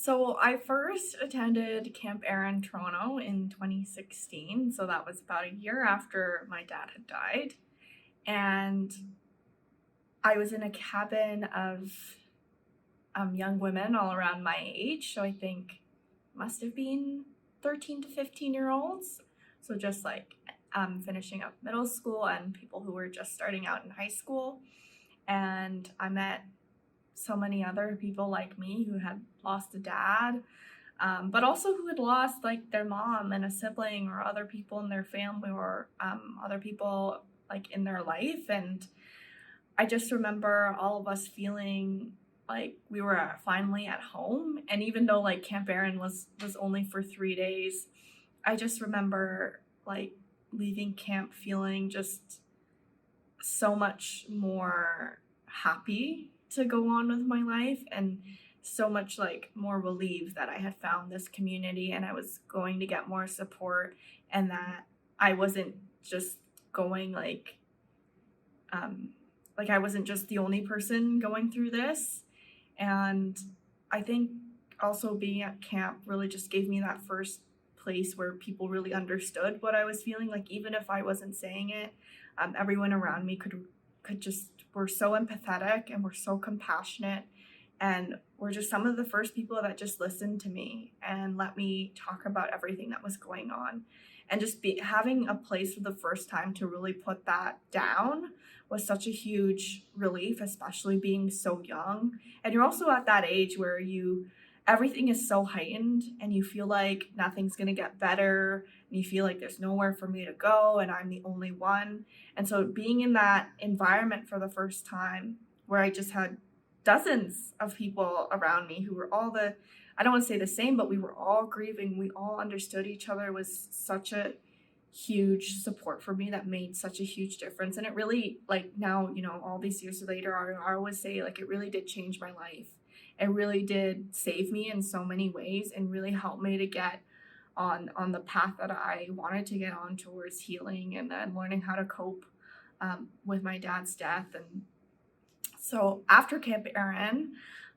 So I first attended Camp Erin Toronto in 2016. So that was about a year after my dad had died. And I was in a cabin of young women all around my age. So I think must have been 13 to 15-year-olds. So just like finishing up middle school and people who were just starting out in high school. And I met so many other people like me who had lost a dad, but also who had lost like their mom and a sibling or other people in their family or other people like in their life. And I just remember all of us feeling like we were finally at home. And even though like Camp Erin was only for 3 days, I just remember like leaving camp feeling just so much more happy to go on with my life and so much like more relieved that I had found this community and I was going to get more support and that I wasn't just going like I wasn't just the only person going through this. And I think also being at camp really just gave me that first place where people really understood what I was feeling. Like even if I wasn't saying it, everyone around me could just were so empathetic and were so compassionate, and were just some of the first people that just listened to me and let me talk about everything that was going on. And just having a place for the first time to really put that down was such a huge relief, especially being so young. And you're also at that age where everything is so heightened and you feel like nothing's going to get better and you feel like there's nowhere for me to go and I'm the only one. And so being in that environment for the first time where I just had dozens of people around me who were I don't want to say the same, but we were all grieving. We all understood each other was such a huge support for me that made such a huge difference. And it really, like now, all these years later, I always say like it really did change my life. It really did save me in so many ways and really helped me to get on the path that I wanted to get on towards healing and then learning how to cope with my dad's death. And so after Camp Erin,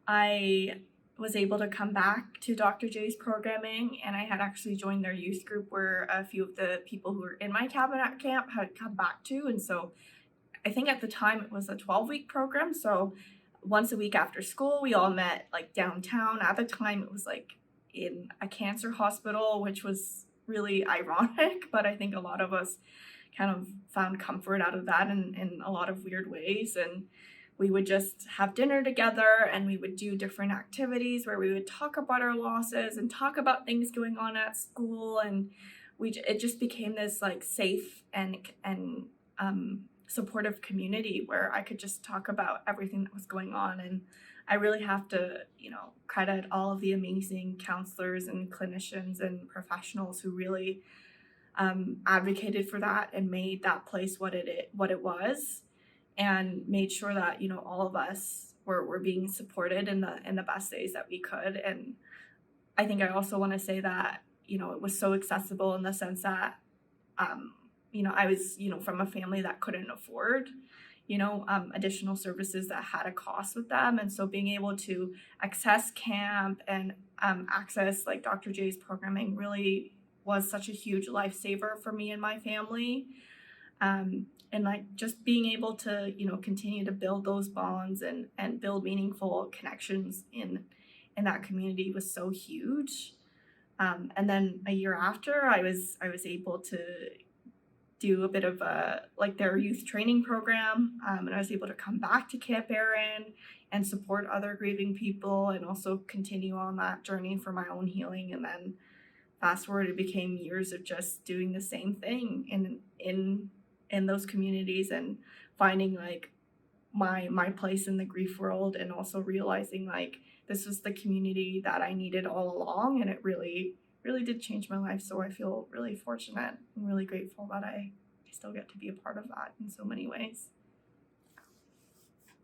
I was able to come back to Dr. J's programming, and I had actually joined their youth group where a few of the people who were in my cabin at camp had come back to. And so I think at the time it was a 12-week program. So once a week after school, we all met like downtown. At the time, it was like in a cancer hospital, which was really ironic, but I think a lot of us kind of found comfort out of that in a lot of weird ways. And we would just have dinner together and we would do different activities where we would talk about our losses and talk about things going on at school. And it just became this like safe and supportive community where I could just talk about everything that was going on. And I really have to, credit all of the amazing counselors and clinicians and professionals who really advocated for that and made that place what it was, and made sure that all of us were being supported in the best ways that we could. And I think I also want to say that it was so accessible in the sense that I was from a family that couldn't afford additional services that had a cost with them. And so being able to access camp and access like Dr. J's programming really was such a huge lifesaver for me and my family. And like just being able to, continue to build those bonds and build meaningful connections in that community was so huge. And then a year after, I was able to do a bit of their youth training program, and I was able to come back to Camp Erin and support other grieving people and also continue on that journey for my own healing. And then fast forward, it became years of just doing the same thing in those communities and finding like my place in the grief world, and also realizing like this was the community that I needed all along. And it really did change my life. So I feel really fortunate and really grateful that I still get to be a part of that in so many ways.